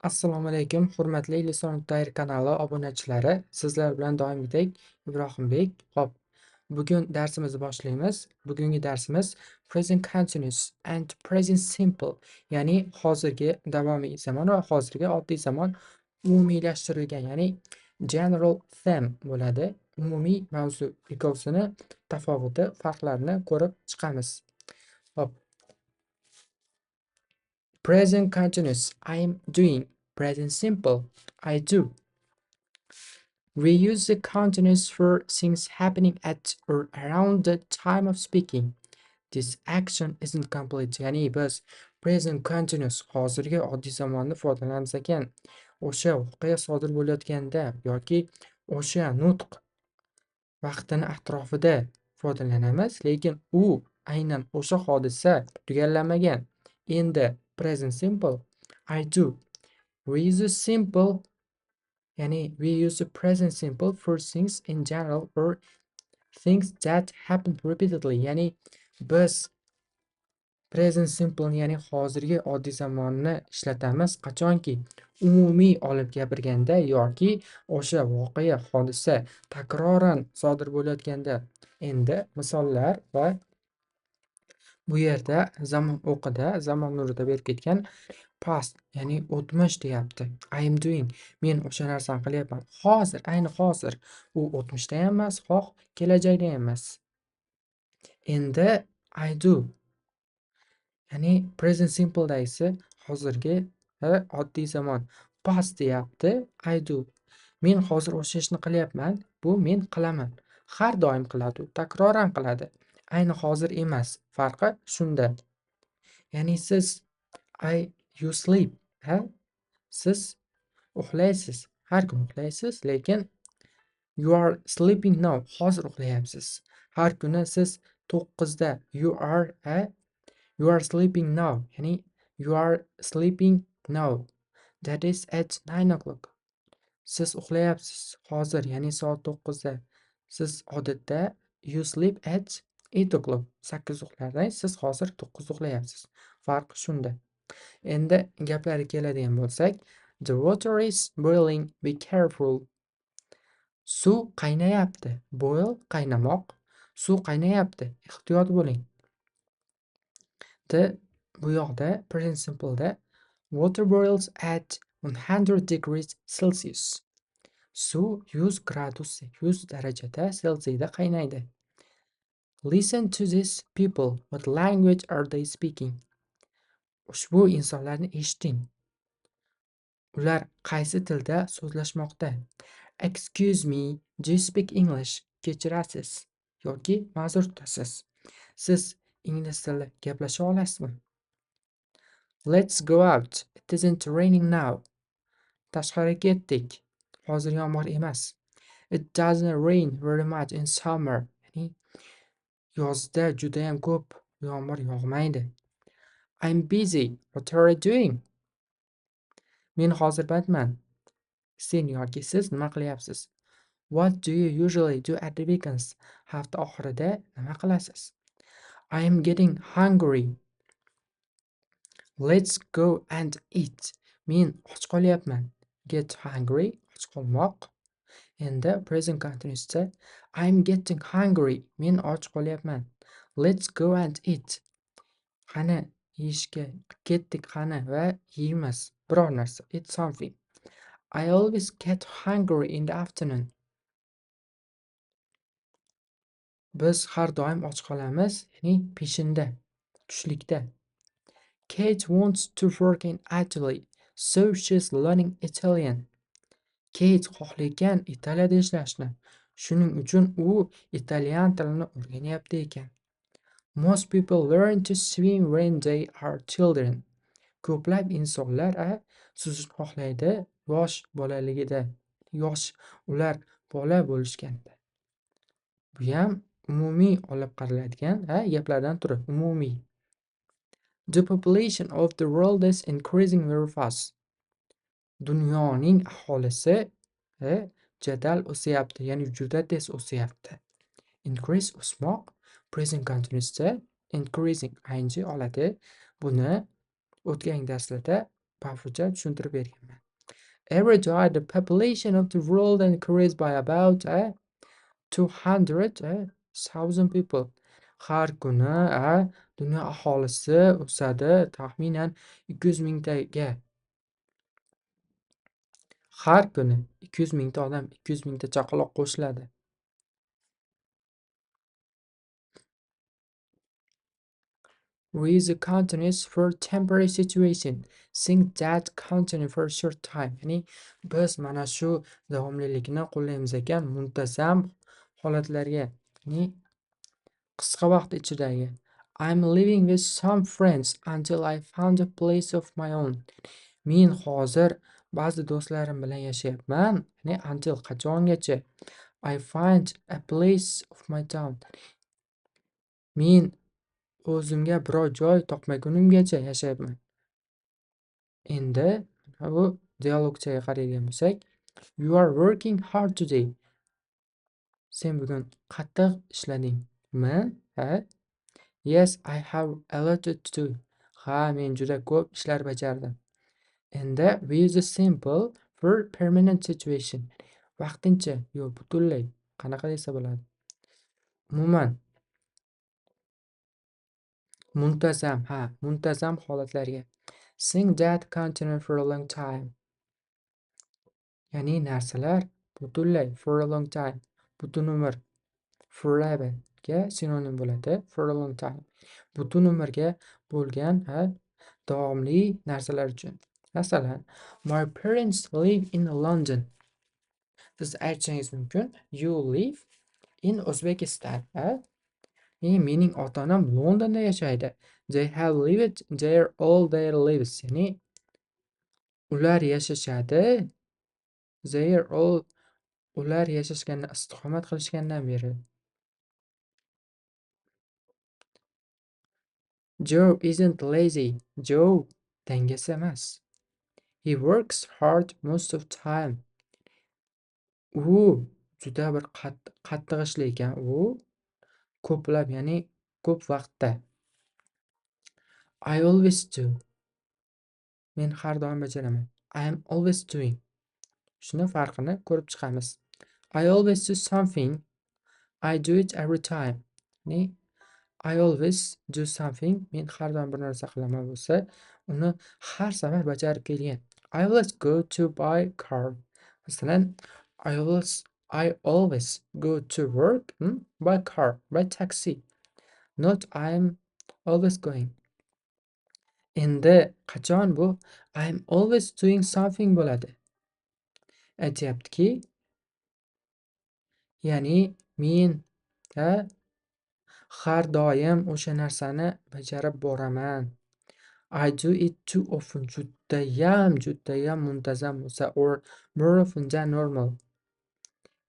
Assalomu alaykum, hurmatli Lisan Tayr kanali obunachilari. Sizlar bilan doimgidek Ibrohimbek. Hop, bugun darsimizni boshlaymiz. Bugungi darsimiz present continuous and present simple, ya'ni hozirgi davomiy zamon va hozirgi oddiy zamon umumiylashtirilgan, ya'ni general theme bo'ladi. Umumiy mavzu ikkovsini tafovuti, farqlarini ko'rib chiqamiz. Hop, present continuous, I'm doing. Present simple, I do. We use the continuous for things happening at or around the time of speaking. This action isn't complete. Ya'ni biz present continuous hozirgi oddiy zamonni foydalanamiz ekan. O'sha voqea sodir bo'layotganda yoki o'sha nutq vaqtini atrofida foydalanamiz, lekin u aynan o'sha hodisa tugallamagan. Endi present simple, I do. We use the simple, ya'ni we use the present simple for things in general or things that happen repeatedly. Ya'ni biz present simple, ya'ni hozirgi oddiy zamonni ishlatamiz qachonki umumiy olib gapirganda yoki o'sha voqea hodisa takroran sodir bo'layotganda. Endi misollar va bu yerda zamon o'qida, zamon nurida berib ketgan past, ya'ni o'tmish deyapti. I am doing. Men o'sha narsani qilyapman. Hozir, ayni hozir. U o'tmishda ham emas, xoh kelajakda ham emas. Endi I do. Ya'ni present simple dagisi hozirgi oddiy zamon. Past deyapti. I do. Men hozir o'sha ishni qilyapman. Bu men qilaman. Har doim qiladi, takroran qiladi. Ayni hozir emas. Farqi shunda. Ya'ni siz you sleep, siz uxlaysiz. Har kun uxlaysiz, lekin you are sleeping now. Hozir uxlayapsiz. Har kuni siz 9da you are sleeping now. Ya'ni you are sleeping now. That is at 9 o'clock. Siz uxlayapsiz hozir, ya'ni soat 9da. Siz odatda you sleep at 8 o'clock. 8 uxlaysiz, siz hozir 9 uxlayapsiz. Farq shunda. Endi gaplari keladigan bo'lsak, the water is boiling, be careful. Suv qaynayapti. Boil qaynamoq. Suv qaynayapti. Ehtiyot bo'ling. Bu yoqda present simple'da water boils at 100 degrees Celsius. Suv 100 darajada Selsiyda qaynaydi. Listen to these people. What language are they speaking? Ushbu insonlarni eshiting. Ular qaysi tilda so'zlashmoqda? Excuse me, do you speak English? Kechirasiz yoki ma'zur tutasiz. Siz ingliz tilida gaplasha olasizmi? Let's go out. It isn't raining now. Tashqariga ketdik. Hozir yomg'ir emas. It doesn't rain very much in summer. Ya'ni yozda juda ham ko'p yomg'ir yog'maydi. I'm busy. What are you doing? Men hozir bandman. Sen yoki siz nima qilyapsiz? What do you usually do at the weekends? Hafta oxirida nima qilasiz? I am getting hungry. Let's go and eat. Men och qolyapman. Get hungry, och qolmoq. Endi present continuousda I'm getting hungry. Men och qolyapman. Let's go and eat. Qani yeyishga ketdik qani va yeymiz biror narsa. Eat something. I always get hungry in the afternoon. Biz har doim och qolamiz, ya'ni peshinda, tushlikda. Kate wants to work in Italy, so she's learning Italian. Kate xohlayotgan Italiyada ishlashni, shuning uchun u italyan tilini o'rganyapti ekan. Most people learn to swim when they are children. Ko'plab insonlar suzishni xohlaydi yosh bolaligida, ular bola bo'lishganda. Bu ham umumiy olib qaraladigan gaplardan turib, umumiy. The population of the world is increasing very fast. Dunyoning aholisi jadal o'syapti, ya'ni juda tez o'syapti. Increase o'smoq, present continuousda increasing ing oladi. Buni o'tgan darslarda bafurja tushuntirib berganman. Every day, the population of the world increased by about 200,000 people. Har kuni dunyo aholisi o'sadi taxminan 200 mingtaga. Har kuni 200 mingta odam, 200 mingta chaqaloq qo'shiladi. We use a continuous for temporary situation. Sing that continue for a short time. Ya'ni biz mana shu davomlilikni qo'llaymiz ekan muntazam holatlarga. Ya'ni qisqa vaqt ichidagi. I'm living with some friends until I found a place of my own. Men hozir ba'zi do'stlarim bilan yashayapman. Ya'ni until qachongacha? I find a place of my town. Men o'zimga biror joy topmagunimgacha yashayapman. Endi bu dialogchaga qaraydigan bo'lsak, you are working hard today. Sen bugun qattiq ishladingmi? Ha? Yes, I have a lot to do. Ha, men juda ko'p ishlar bajardim. Endi we use a simple for permanent situation. Vaqtincha, yo'q butunlay. Qanaqa desa bo'ladi? Umuman muntazam, muntazam holatlarga. Sing that continue for a long time. Ya'ni narsalar butunlay for a long time, butun umr, forever ga sinonim bo'ladi. For a long time, butun umrga bo'lgan davomli narsalar uchun. Masalan, my parents live in London. Siz aytishingiz mumkin, you live in Uzbekistan. Mening ota-onam Londonda yashaydi. They have lived there all their lives. Ya'ni ular yashashadi. Ular yashashgandan, istiqomat qilishgandan beri. Joe isn't lazy. Joe dangas emas. He works hard most of time. U juda bir qattiq ishlaykan. U ko'plab, ya'ni ko'p vaqtda. I always do. Men har doim bajaraman. I am always doing. Shuni farqini ko'rib chiqamiz. I always do something. I do it every time. Ya'ni I always do something. Men har doim bir narsa qilaman bo'lsa, uni har safar bajarib kelgan. I always go to buy car. Masalan, I always go to work by car, by taxi. Not I'm always going. Endi qachon bu I'm always doing something bo'ladi? Aytyaptiki, ya'ni men har doim o'sha narsani bajarib boraman. I do it too often. Judayam muntazam bo'lsa, or more often than normal.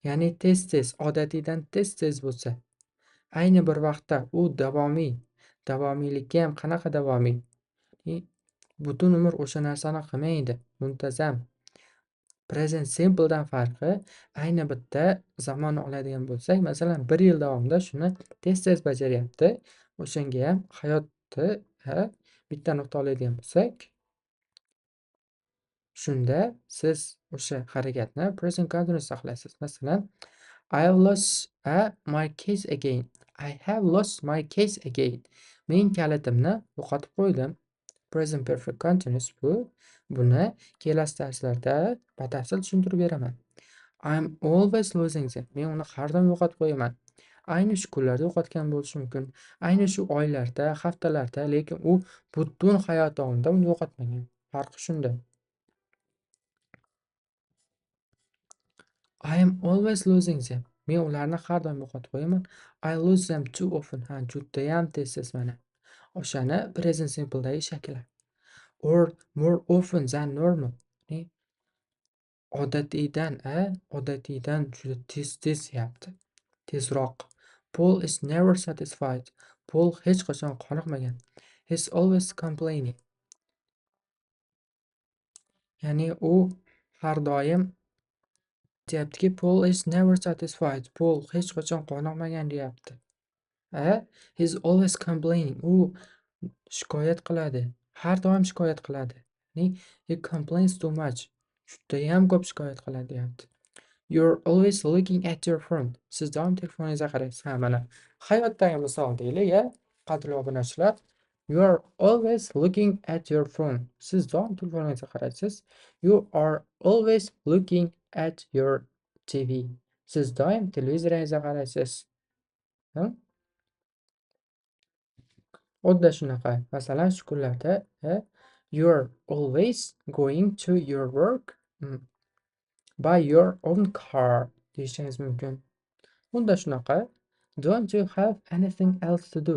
Ya'ni tez-tez, odatiydan tez-tez bo'lsa. Ayni bir vaqtda u davomiy. Davomiylikka ham qanaqa davomiy? Butun umr o'sha narsani qilmaydi, muntazam. Present simpledan farqi ayni bitta zamonni oladigan bo'lsak, masalan, 1 yil davomida shuni tez-tez bajaryapti. O'shanga ham hayotni bitta nuqta oladigan bo'lsak, shunda siz o'sha harakatni present continuous saqlaysiz. Masalan, I have lost my keys again. I have lost my keys again. Men kalitimni yo'qotib qo'ydim. Present perfect continuous bu. Buni kelasi darslarda batafsil tushuntirib beraman. I'm always losing them. Men uni har doim yo'qotib qo'yaman. Ayni shu kunlarda yo'qotgan bo'lishi mumkin. Ayni shu oylarda, haftalarda, lekin u butun hayot davomida uni yo'qotmagan. Farqi shunda. I am always losing them. Men ularni har doim yo'qotib qo'yaman. I lose them too often. Judayam tez-tez mana. O'shani present simpledagi shakli. Or more often than normal. Odatiydan juda tez deyapti. Tezroq. Paul is never satisfied. Paul hech qachon qoniqmagan. He's always complaining. Ya'ni u har doim deyaptiki, Paul is never satisfied. Paul hech qachon qoniqmagan deyapti. He's always complaining. U shikoyat qiladi. Har doim shikoyat qiladi. Ya'ni he complains too much. Judayam ko'p shikoyat qiladi deyapti. You're always looking at your phone. Siz doim telefoningizga qaraysiz. Ha, mana hayotdagi misol deylik, qadrli obunachilar. You are always looking at your phone. Siz doim telefoningizga qaraysiz. You are always looking at your TV. Siz doim televizoringizga qaraysiz. Ha? Xuddi shunaqa. Masalan, shu kunlarda you're always going to your work by your own car deyishingiz mumkin. Xuddi shunaqa. Don't you have anything else to do?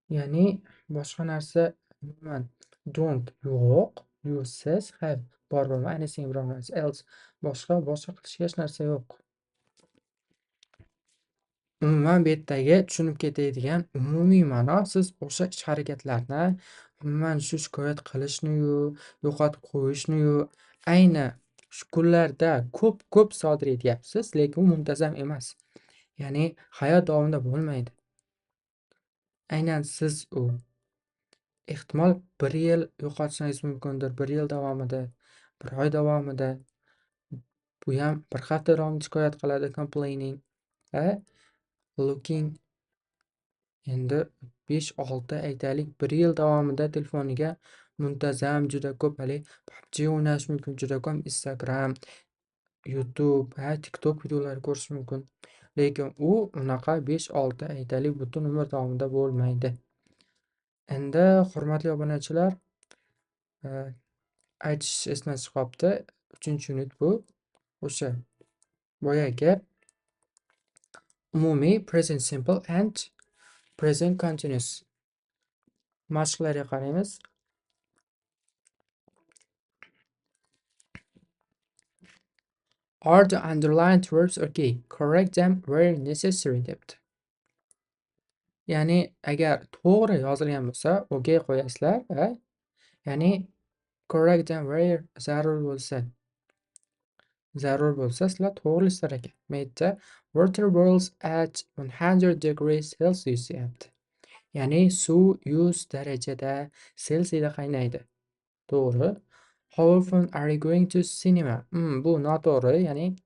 Ya'ni boshqa narsa umuman don't yo'q, you siz have bor bo'lma anything biror narsa else boshqa qilishga hech narsa yo'q. Umuman bu yerdagi tushunib ketadigan umumiy ma'no siz o'sha ish-harakatlarni, umuman shu shikoyat qilishni-yu, yo'qotib qo'yishni-yu ayni shu kunlarda ko'p sodir etyapsiz, lekin u muntazam emas. Ya'ni hayot davomida bo'lmaydi. Aynan siz u ehtimol 1 yil yo'qotishingiz mumkindir, 1 yil davomida, 1 oy davomida, buyam 1 hafta davomida shikoyat qiladi, complaining, looking. Endi 5-6 aytaylik, 1 yil davomida telefoniga muntazam juda ko'p PUBG o'ynash mumkin, juda ko'p Instagram, YouTube, TikTok videolari ko'rish mumkin. Lekin u unaqa 5-6 aytaylik butun umr davomida bo'lmaydi. Endi hurmatli obunachilar, aytish esdan chiqib qolibdi. 3-unit bu o'sha boyagi umumiy present simple and present continuous. Mashqlarga qaraymiz. Are the underlined verbs okay? Correct them where necessary debdi. Ya'ni agar to'g'ri yozilgan bo'lsa, okay qo'yasizlar, ya'ni correct them where zarur bo'lsa, sizlar to'g'rilaysizlar ekan. Bu yerda water boils at 100 degrees Celsius deyapti. Ya'ni suv 100 darajada Selsiyda qaynaydi. To'g'ri. How often are you going to cinema? Bu noto'g'ri, ya'ni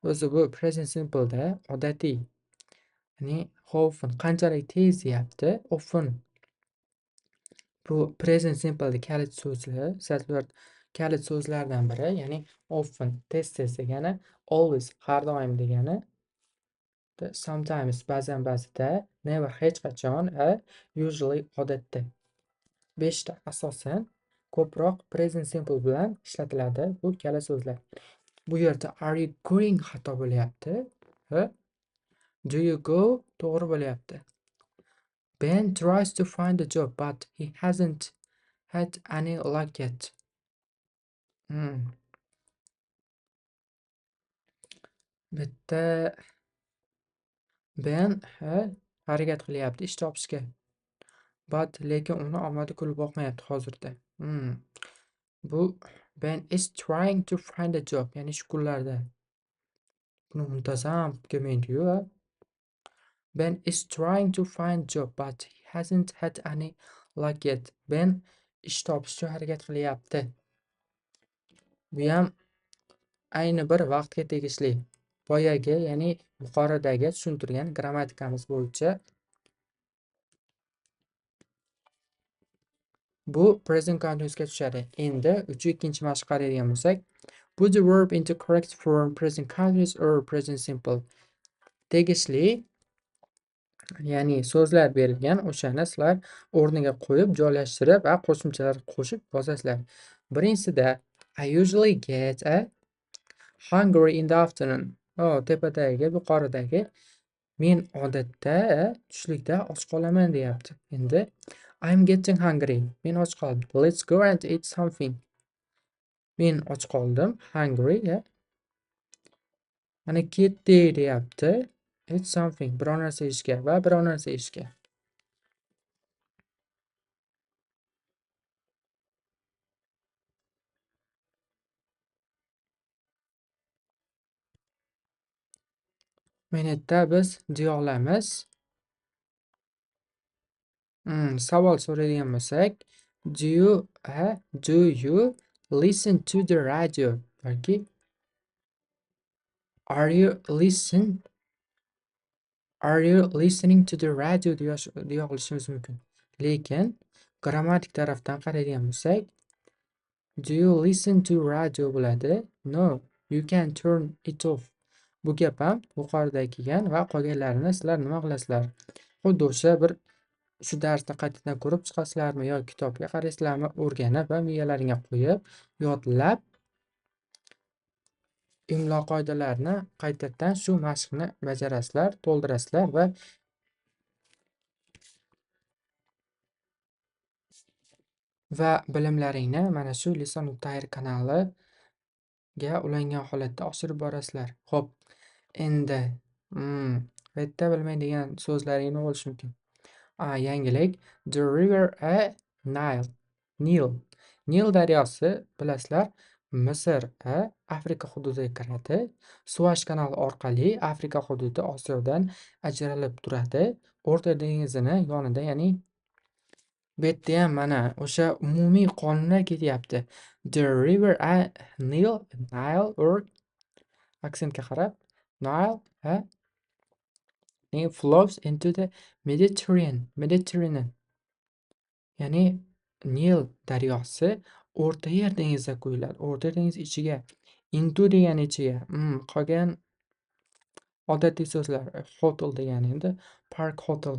o'zi bu present simple da odatiy. Ya'ni how often qanchalik tez deyapti. Often bu present simple kalit so'zlar, kalit so'zlardan biri, ya'ni often tez degani, always har doim degani, sometimes ba'zida, never hech qachon, usually odatda. 5 ta asosan ko'proq present simple bilan ishlatiladi bu kalit so'zlar. Bu yerda are you going xato bo'lyapti. Do you go to'g'ri bo'lyapti. Ben tries to find a job but he hasn't had any luck yet. Bitta Ben harakat qilyapti ish topishga. But lekin uni omadi kulib boqmayapti hozirda. Bu Ben is trying to find a job, ya'ni shu kunlarda. Buni muntazam kelmaydi-yu. Ben is trying to find job but he hasn't had any luck yet. Ben ish topish uchun harakat qilyapti. Bu ham ayni bir vaqtga tegishli. Boyagi, ya'ni yuqoridagi tushuntirgan grammatikamiz bo'yicha bu present continuousga tushadi. Endi 3-2 mashq qaraydigan bo'lsak, put the verb into correct form, present continuous or present simple. Tegishli, ya'ni so'zlar berilgan, o'shani sizlar o'rniga qo'yib, joylashtirib va qo'shimchalar qo'shib yozasizlar. Birinchisida I usually get hungry in the afternoon. Tepadagi, yuqoridagi men odatda tushlikda och qolaman deyapti. Endi I'm getting hungry. Men och qoldim. Let's go and eat something. Men och qoldim. Hungry, Mana ketdi deyapti. Eat something. Biror narsa yeyishga va biror narsa yeyishga. Minutda biz deya olamiz. Savol so'raydigan bo'lsak, Do you listen to the radio yoki are you listen are you listening to the radio deya olishimiz mumkin. Lekin grammatik tarafdan qaraydigan bo'lsak, do you listen to radio bo'ladi? No, you can turn it off. Bu gap ham yuqorida kelgan va qolganlarini sizlar nima qilasizlar? Xuddi o'sha bir shu darsni qaytadan ko'rib chiqasizlarmi yo kitobga qaraysizlarmi, o'rganib va miyalaringga qo'yib, yodlab, imlo qoidalarini qaytadan shu mashqni bajarasizlar, to'ldirasizlar va bilimlaringni mana shu Lisan.ir kanaliga ulangan holatda oshirib borasizlar. Xo'p, endi bu yerda bilmaydigan so'zlaring nima bo'lishi mumkin? Yangilik. The river Nile. Nil daryosi bilasizlar, Misr Afrika hududiga kiradi. Suash kanali orqali Afrika hududi Osiyodan ajralib turadi. O'rta dengizini yonida, ya'ni bu yerda ham mana o'sha umumiy qonunlar ketyapti. The river Nile or aksentga qarab Nile flows into the Mediterranean. Ya'ni Nil daryosi O'rta Yer dengiziga quyiladi. O'rta Yer dengizi ichiga, into degani ichiga. Qolgan odatiy so'zlar hotel degani endi park hotel,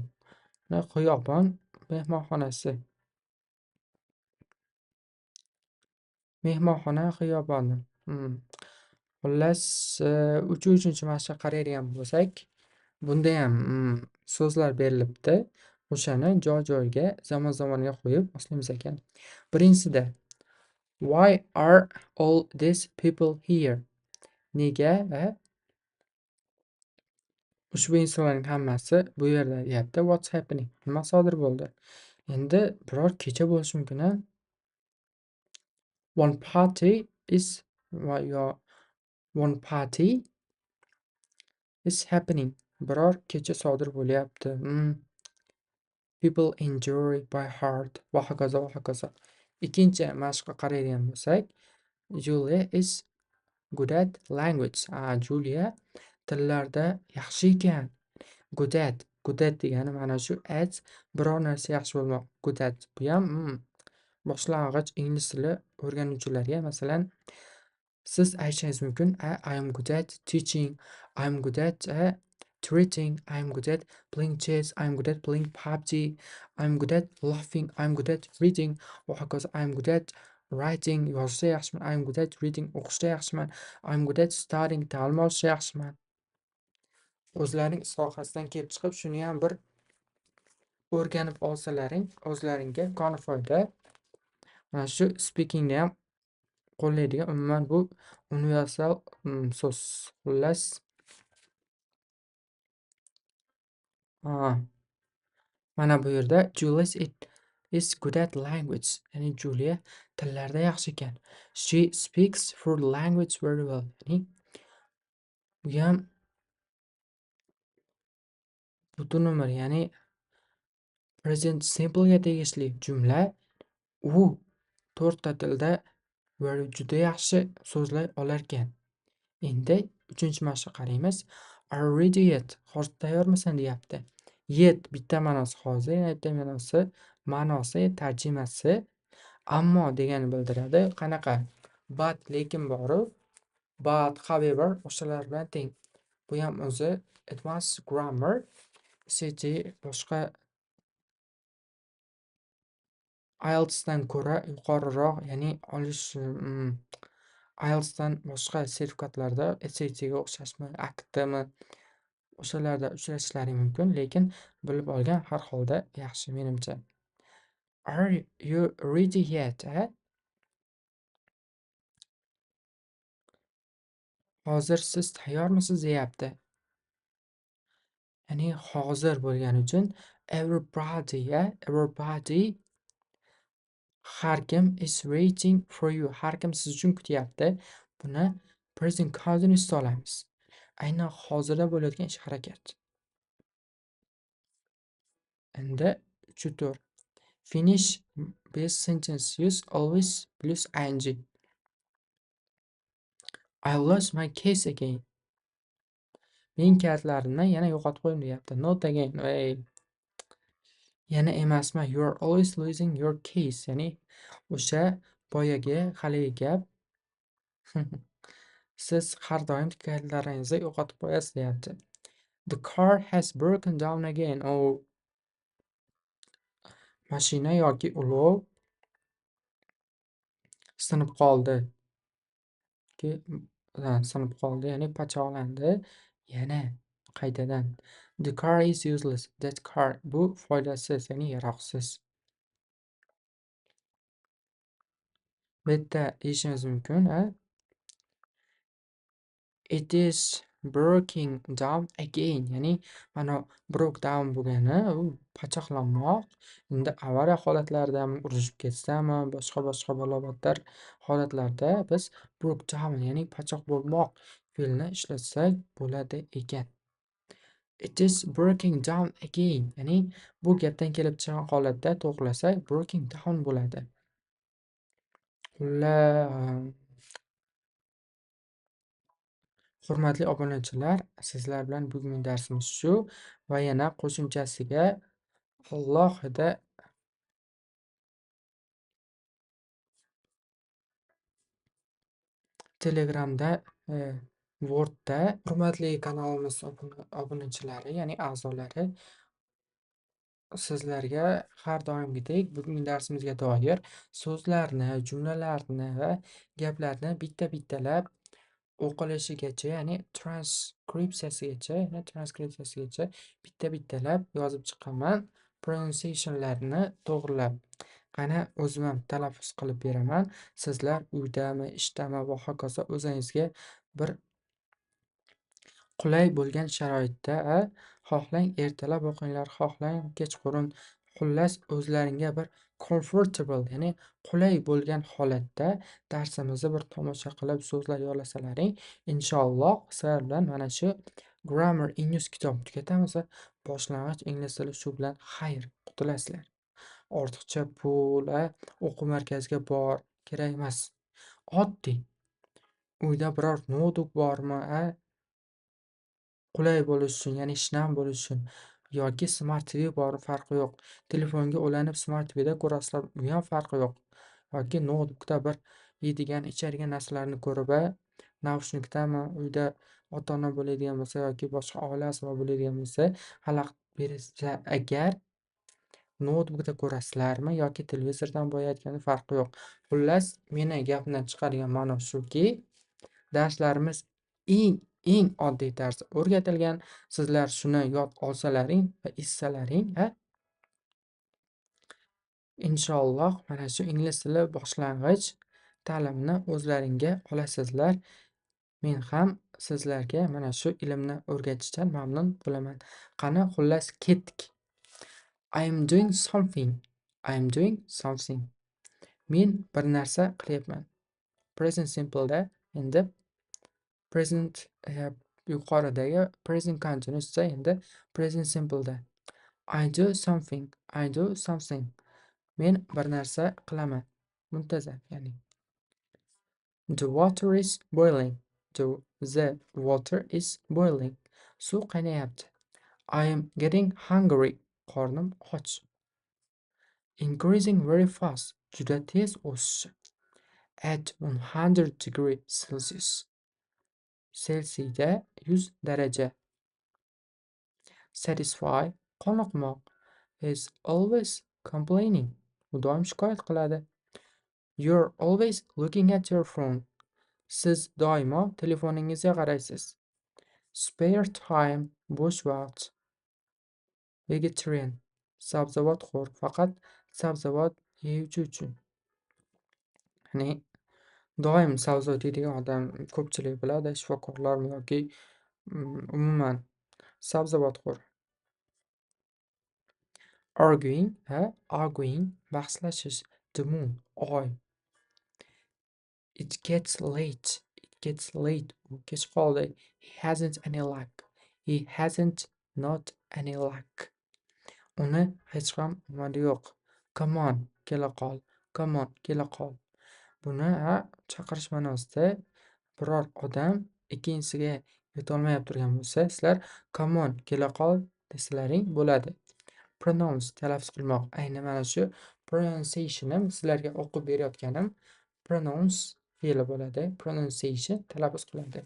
xiyobon mehmonxonasi. Mehmonxona xiyoboni. Xullas, 3-3 mashqqa qaraydigan bo'lsak, bunda ham so'zlar berilibdi. O'shani joy-joyiga, zamon-zamoniga qo'yib boshlaymiz ekan. Birinchisida why are all these people here? Nega ushbu insonlarning hammasi bu yerda deyapti. What's happening? Nima sodir bo'ldi? Endi biror kecha bo'lishi mumkin. One party is happening. Biror kecha sodir bo'lyapti. People enjoy by heart va hokazo va hokazo. Ikkinchi mashqqa qaraydigan bo'lsak, Julia is good at language. Julia tillarda yaxshi ekan. Good at degani mana shu at biror narsa yaxshi bo'lmoq. Good at. Bu ham boshlang'ich ingliz tili o'rganuvchilarga, masalan, siz aytishingiz mumkin, I am good at teaching, I am good at treating, I am good at playing chess, I am good at playing PUBG, I am good at laughing, I am good at reading, va hokazo. I am good at writing, yozishda yaxshiman. I am good at reading, o'qishda yaxshiman. I am good at studying, ta'lim olishda yaxshiman. O'zlaring sohasidan kelib chiqib, shuni ham bir o'rganib olsalaring, o'zlaringga koni foyda. Mana shu speakingda ham qo'llaydigan umuman bu universal so'z. Xullas, mana bu yerda Julia is good at language. Ya'ni Julia tillarda yaxshi ekan. She speaks four language very well. Ya'ni bu ham butun umr, ya'ni present simple'ga tegishli jumla. U 4 ta tilda juda yaxshi so'zlay olar ekan. Endi 3-mashqqa qaraymiz. Are you ready yet? Hozir tayyormisan deyapti. Yet bitta ma'nosi hozir, yana bitta ma'nosi tarjimasi ammo degani bildiradi. Qanaqa? But lekin borib, but however o'shalar bilan teng. Bu ham o'zi advanced grammar, SAT boshqa IELTSdan ko'ra yuqoriroq, ya'ni olish IELTSdan boshqa sertifikatlarda SATga o'xshashmi, ACTmi, o'shalarda uchrashishlaring mumkin, lekin bilib olgan har holda yaxshi menimcha. Are you ready yet? Hozir siz tayyormisiz deyapti. Ya'ni hozir bo'lgani uchun everybody har kim is waiting for you. Har kim siz uchun kutyapti. Buni present continuous'da olamiz. Aynan hozirda bo'layotgan ish harakat. Endi 3-4. Finish base sentence use always plus ing. I lost my case again. Men kalitlarimni yana yo'qotib qo'ydim deyapti. Not again. Ey, yana emasmi? You are always losing your keys. Ya'ni o'sha boyagi haligi gap. Siz har doim kalitlaringizni yo'qotib qo'yasiz deyapti. The car has broken down again. Mashina yoki ulov sinib qoldi. Sinib qoldi, ya'ni pachoqlandi. Yana qaytadan. The car is useless. That car. Bu foydasiz, ya'ni yaroqsiz. Bu yerda deyishimiz mumkin, It is breaking down again. Ya'ni mana broke down bo'lgani u pachoqlanmoq. Endi avariya holatlaridami, urishib ketsami, boshqa balobatlar holatlarda biz broke down, ya'ni pachoq bo'lmoq fe'lini ishlatsak bo'ladi ekan. It is breaking down again. Ya'ni bu gapdan kelib chiqqan holatda to'g'rilasak breaking down bo'ladi. Hurmatli obunachilar, sizlar bilan bugungi darsimiz shu va yana qo'shimchasiga alohida Telegramda, Wordda hurmatli kanalimiz obunachilari, ya'ni a'zolari sizlarga har doimgidek bugungi darsimizga doir so'zlarni, jumlalarni va gaplarni bitta-bittalab o'qilishigacha, ya'ni transkripsiyasigacha bitta-bittalab yozib chiqaman. Pronunciation'larini to'g'rilab. Qani o'zim ham talaffuz qilib beraman. Sizlar uydami, ishdami va hokazo o'zingizga bir qulay bo'lgan sharoitda, xohlang ertalab o'qinglar, xohlang kechqurun, xullas o'zlaringga bir comfortable, ya'ni qulay bo'lgan holatda darsimizni bir tomosha qilib so'zlar yodlasalaring, inshaalloh sizlar bilan mana shu Grammar in Use kitobni tugatamiz va boshlang'ich ingliz tili shu bilan xayr, qutulasizlar. Ortiqcha pul, o'quv markaziga bor, kerak emas. Oddiy. Uyda biror notebook bormi, qulay bo'lishi uchun, ya'ni shinam bo'lishi uchun yoki Smart TV bor, farqi yo'q. Telefonga ulanib Smart TVda ko'rasizlar, u ham farqi yo'q. Yoki notebookda bir yeydigan, ichadigan narsalarni ko'rib, naushnikdami, uyda ota-ona bo'ladigan bo'lsa yoki boshqa oila a'zosi bo'ladigan bo'lsa, xalaqit bersa agar notebookda ko'rasizlarmi yoki televizordan bo'layotgani farqi yo'q. Xullas, meni gapimdan chiqadigan ma'no shuki, darslarimiz eng oddiy tarzda o'rgatilgan. Sizlar shuni yod olsalaring va essalaring, inshaalloh mana shu ingliz tili boshlang'ich ta'limini o'zlaringga olasizlar. Men ham sizlarga mana shu ilmni o'rgatishdan mamnun bo'laman. Qani xullas ketdik. I am doing something. I am doing something. Men bir narsa qilyapman. Present simple'da endi present yuqoridagi present continuous'da endi present simple'da I do something. I do something. Men bir narsa qilaman. Muntazam, ya'ni the water is boiling. The water is boiling. Suv qaynayapti. I am getting hungry. Qornim och. Increasing very fast. Juda tez o'sishi. At 100 degree Celsius. Selsiyda 100 daraja. Satisfy, qoniqmoq. Is always complaining. U doim shikoyat qiladi. You're always looking at your phone. Siz doimo telefoningizga qaraysiz. Spare time, bo'sh vaqt. Vegetarian, sabzavotxo'r, faqat sabzavot yeyuvchi uchun. Ya'ni doim sabzavot yeydigan odam ko'pchilik biladi, shifokorlarmi yoki umuman sabzavotxo'r. Arguing, bahslashish. The moon, oy. It gets late. U kech qoldi. He hasn't any luck. Uni hech ham omadi yo'q. Come on, kela qol. Come on, kela qol. Buni chaqirish ma'nosida biror odam ikkinchisiga yetolmayap turgan bo'lsa, sizlar come on, kela qol desalaring bo'ladi. Pronounce talaffuz qilmoq. Ayni mana shu pronunciation'im sizlarga o'qib berayotganim pronounce fe'li bo'ladi. Pronunciation talaffuz qiladi.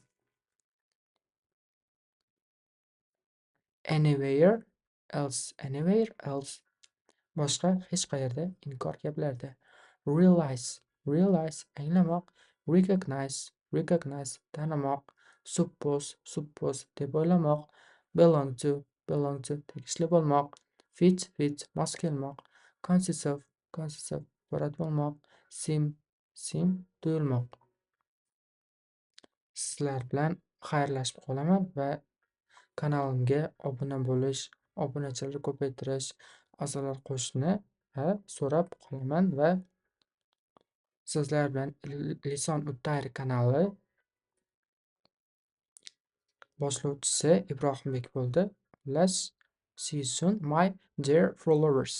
Anywhere else, anywhere else. Boshqa hech qayerda, inkor gaplarda. Realize, realize anglamoq. Recognize, recognize tanimoq. Suppose, suppose deb o'ylamoq. Belong to tegishli bo'lmoq. Fit mos kelmoq. Consist of, iborat bo'lmoq. Seem tuyulmoq. Sizlar bilan xayrlashib qolaman va kanalimga obuna bo'lish, obunachilar ko'paytirish, a'zolar qo'shishni so'rab qolaman va sizlar bilan Lison Uttayr kanali boshlovchisi Ibrohimbek bo'ldi. Let's see you soon, my dear followers.